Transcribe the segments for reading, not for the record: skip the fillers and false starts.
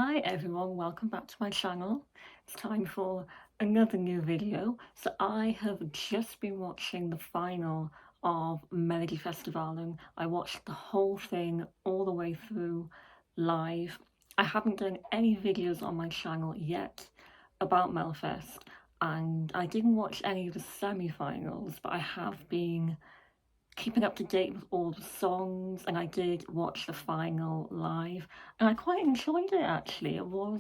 Hi everyone, welcome back to my channel. It's time for another new video. So I have just been watching the final of Melody Festival. I watched the whole thing all the way through live. I haven't done any videos on my channel yet about Melfest, and I didn't watch any of the semi-finals, but I have been keeping up to date with all the songs, and I did watch the final live, and I quite enjoyed it actually. It was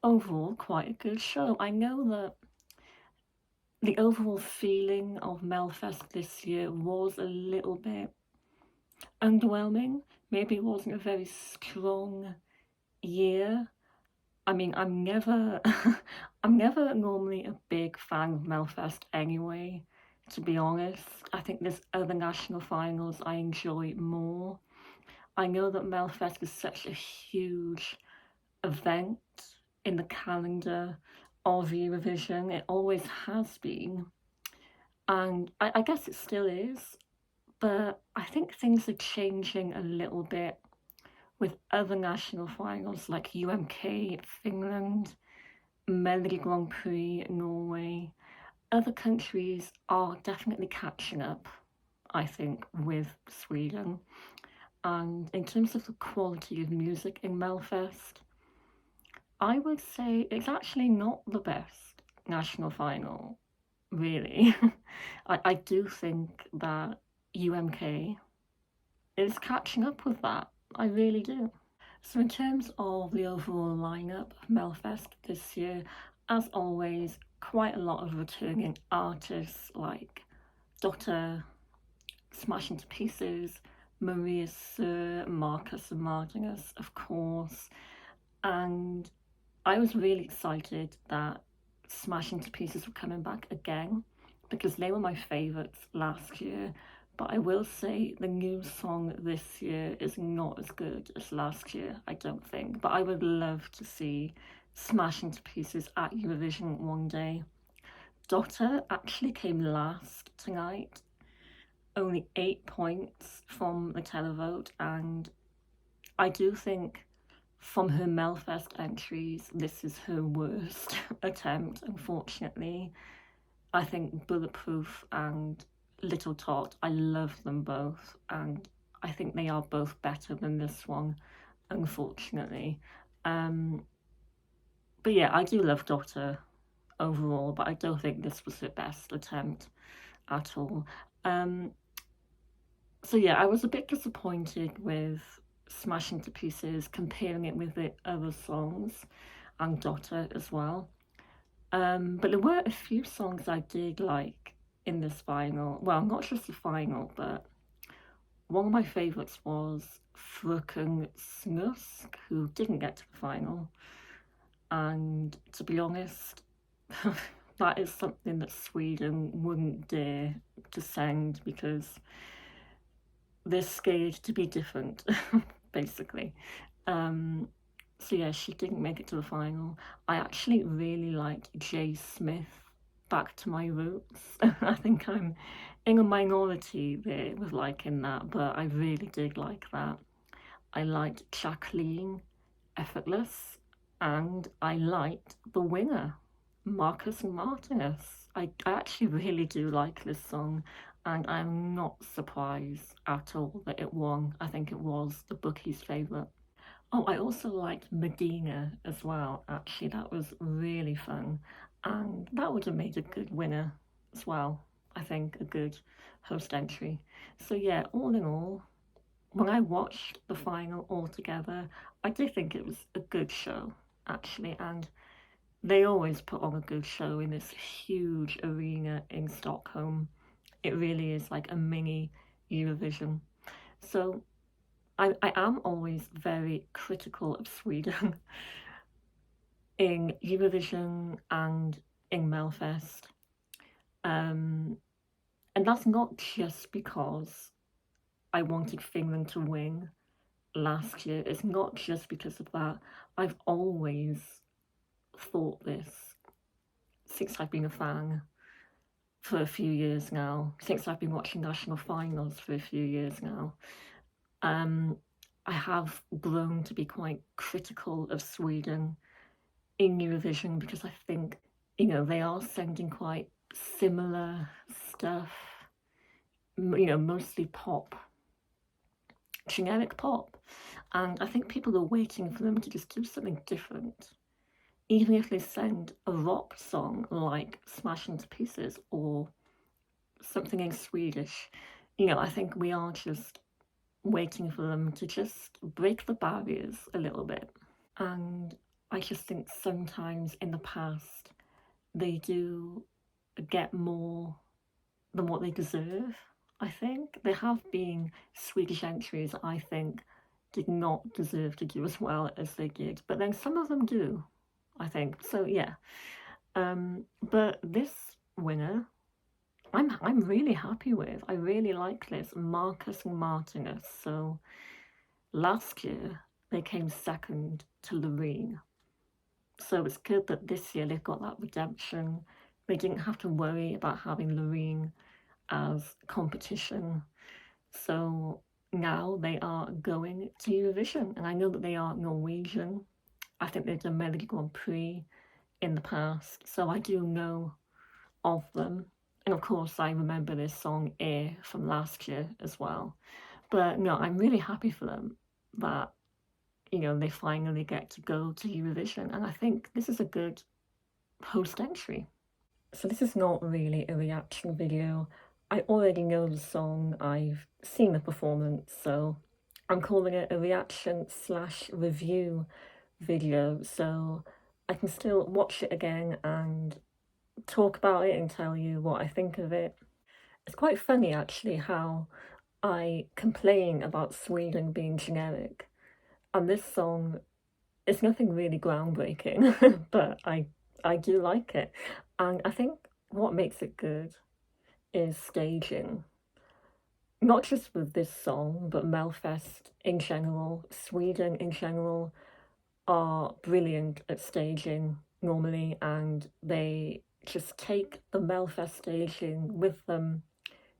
overall quite a good show. I know that the overall feeling of Melfest this year was a little bit underwhelming. Maybe it wasn't a very strong year. I mean, I'm never I'm never normally a big fan of Melfest anyway, to be honest. I think there's other national finals I enjoy more. I know that Melfest is such a huge event in the calendar of Eurovision. It always has been, and I guess it still is, but I think things are changing a little bit with other national finals like UMK Finland, Melody Grand Prix Norway. Other countries are definitely catching up, I think, with Sweden. And in terms of the quality of music in Melfest, I would say it's actually not the best national final, really. I do think that UMK is catching up with that. I really do. So in terms of the overall lineup of Melfest this year, as always, quite a lot of returning artists like Dr. Smash Into Pieces, Maria Sir, Marcus and Martinus, of course, and I was really excited that Smash Into Pieces were coming back again because they were my favourites last year. But I will say the new song this year is not as good as last year, I don't think. But I would love to see Smash Into Pieces at Eurovision one day. Dotter actually came last tonight, only 8 points from the televote, and I do think from her Melfest entries, this is her worst attempt, unfortunately. I think Bulletproof and Little Tot, I love them both, and I think they are both better than this one, unfortunately. Um, but yeah, I do love Dotter overall, but I don't think this was her best attempt at all. Um, so yeah, I was a bit disappointed with Smashing to Pieces, comparing it with the other songs and Dotter as well. But there were a few songs I did like in this final. Well, not just the final, but one of my favourites was Fröken Snusk, who didn't get to the final. And to be honest, that is something that Sweden wouldn't dare to send because they're scared to be different, basically. So yeah, she didn't make it to the final. I actually really liked Jay Smith, Back to My Roots. I think I'm in a minority there with liking that, but I really did like that. I liked Jacqueline, Effortless, and I liked the winner, Marcus and Martinus. I actually really do like this song, and I'm not surprised at all that it won. I think it was the bookies' favourite. Oh, I also liked Medina as well, actually. That was really fun, and that would have made a good winner as well. I think a good host entry. So yeah, all in all, when I watched the final all together, I did think it was a good show, actually, and they always put on a good show in this huge arena in Stockholm. It really is like a mini Eurovision. So I am always very critical of Sweden in Eurovision and in Melfest. And that's not just because I wanted Finland to win last year. It's not just because of that. I've always thought this since I've been a fan for a few years now, since I've been watching national finals for a few years now. Um, I have grown to be quite critical of Sweden in Eurovision because I think, they are sending quite similar stuff, mostly pop, generic pop. And I think people are waiting for them to just do something different. Even if they send a rock song like Smash Into Pieces or something in Swedish, I think we are just waiting for them to just break the barriers a little bit. And I just think sometimes in the past they do get more than what they deserve. I think there have been Swedish entries I think did not deserve to do as well as they did, but then some of them do, I think. So yeah, but this winner, I'm really happy with. I really like this, Marcus and Martinus. So last year they came second to Loreen. So it's good that this year they've got that redemption. They didn't have to worry about having Loreen as competition. So now they are going to Eurovision, and I know that they are Norwegian. I think they've done Melodi Grand Prix in the past, so I do know of them. And of course, I remember this song Air from last year as well. But no, I'm really happy for them that, they finally get to go to Eurovision. And I think this is a good host entry. So this is not really a reaction video. I already know the song, I've seen the performance, so I'm calling it a reaction/review video, so I can still watch it again and talk about it and tell you what I think of it. It's quite funny actually how I complain about Sweden being generic, and this song is nothing really groundbreaking, but I do like it. And I think what makes it good is staging. Not just with this song, but Melfest in general, Sweden in general, are brilliant at staging normally, and they just take the Melfest staging with them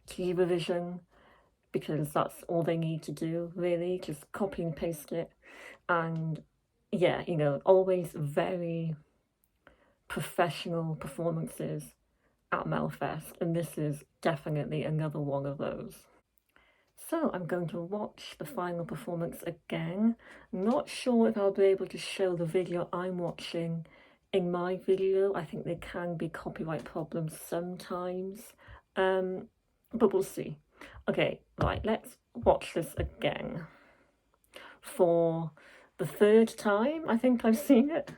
to Eurovision because that's all they need to do, really, just copy and paste it. And yeah, always very professional performances at Melfest, and this is definitely another one of those. So I'm going to watch the final performance again. Not sure if I'll be able to show the video I'm watching in my video. I think there can be copyright problems sometimes, but we'll see. Okay, right, let's watch this again for the third time I think I've seen it.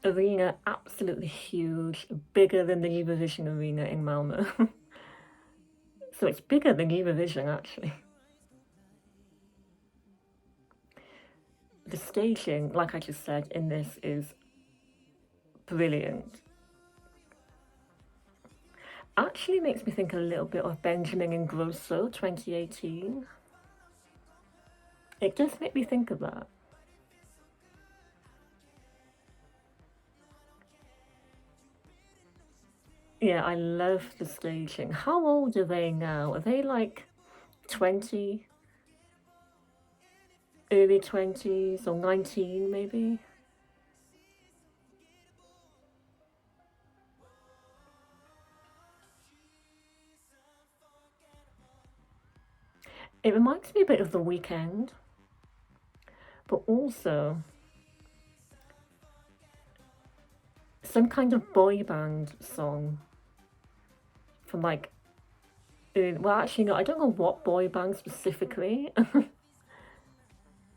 Arena, absolutely huge, bigger than the Eurovision arena in Malmö. So it's bigger than Eurovision actually. The staging, like I just said, in this is brilliant. Actually makes me think a little bit of Benjamin Ingrosso 2018. It does make me think of that. Yeah, I love the staging. How old are they now? Are they like 20? Early 20s or 19 maybe? It reminds me a bit of The Weeknd, but also some kind of boy band song from like, well actually no, I don't know what boy band specifically,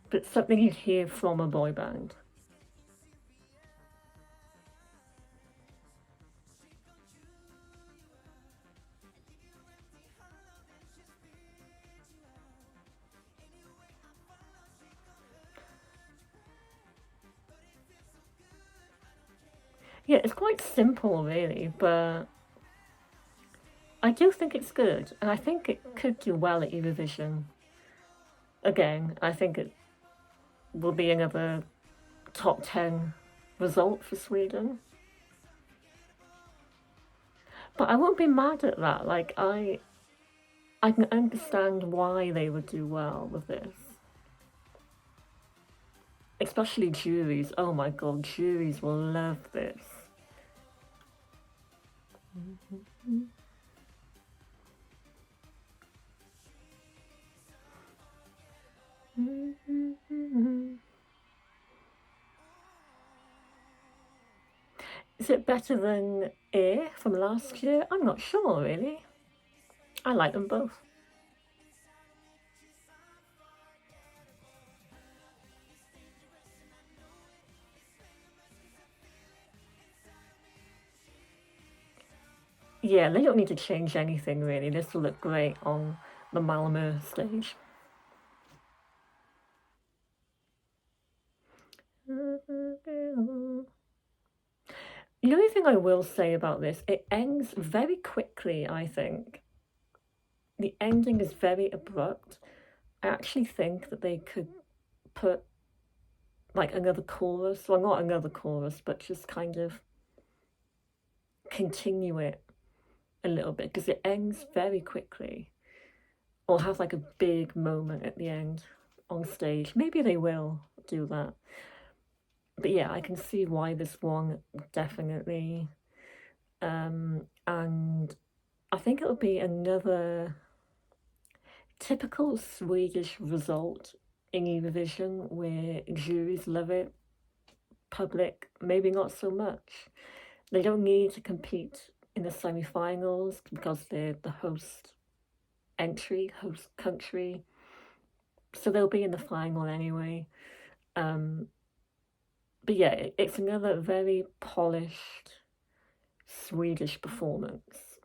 but something you'd hear from a boy band. Yeah, it's quite simple really, but I do think it's good, and I think it could do well at Eurovision. Again, I think it will be another top 10 result for Sweden. But I won't be mad at that. Like, I can understand why they would do well with this. Especially juries. Oh my god, juries will love this. Is it better than Air from last year? I'm not sure, really. I like them both. Yeah, they don't need to change anything, really. This will look great on the Malmö stage. The only thing I will say about this, it ends very quickly, I think. The ending is very abrupt. I actually think that they could put like another chorus, well, not another chorus, but just kind of continue it a little bit because it ends very quickly, or have like a big moment at the end on stage. Maybe they will do that. But yeah, I can see why this one definitely. And I think it'll be another typical Swedish result in Eurovision where juries love it, public maybe not so much. They don't need to compete in the semi-finals because they're the host country, so they'll be in the final anyway. But yeah, it's another very polished Swedish performance,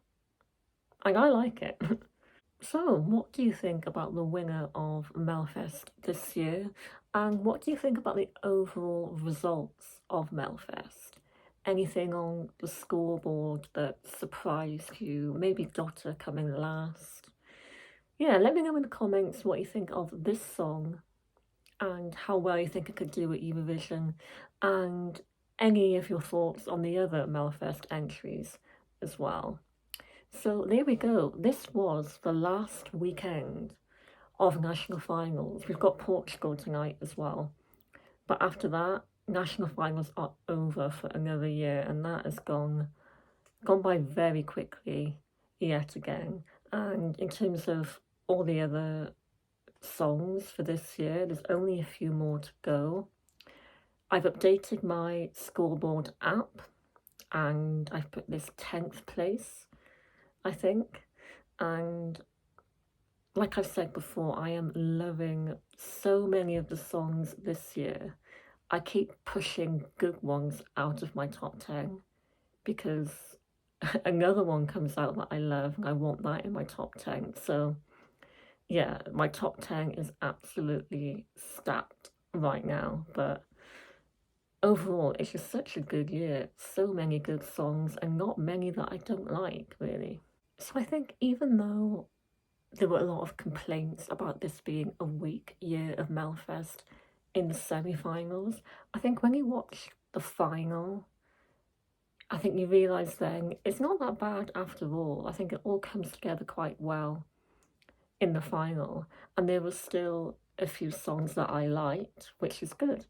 and I like it. So, what do you think about the winner of Melfest this year? And what do you think about the overall results of Melfest? Anything on the scoreboard that surprised you? Maybe Dotter coming last? Yeah, let me know in the comments what you think of this song and how well you think it could do at Eurovision, and any of your thoughts on the other Melfest entries as well. So there we go. This was the last weekend of national finals. We've got Portugal tonight as well. But after that, national finals are over for another year, and that has gone by very quickly yet again. And in terms of all the other songs for this year, there's only a few more to go. I've updated my scoreboard app and I've put this 10th place, I think. And like I've said before, I am loving so many of the songs this year. I keep pushing good ones out of my top 10 because another one comes out that I love and I want that in my top 10. So yeah, my top 10 is absolutely stacked right now, but overall it's just such a good year. So many good songs and not many that I don't like, really. So I think even though there were a lot of complaints about this being a weak year of Melfest in the semi-finals, I think when you watch the final, I think you realise then it's not that bad after all. I think it all comes together quite well in the final, and there were still a few songs that I liked, which is good.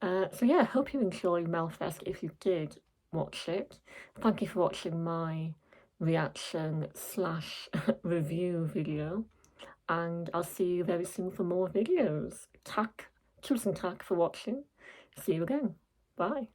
So yeah, hope you enjoyed Melfest if you did watch it. Thank you for watching my reaction slash review video, and I'll see you very soon for more videos. Tusen tack for watching. See you again. Bye.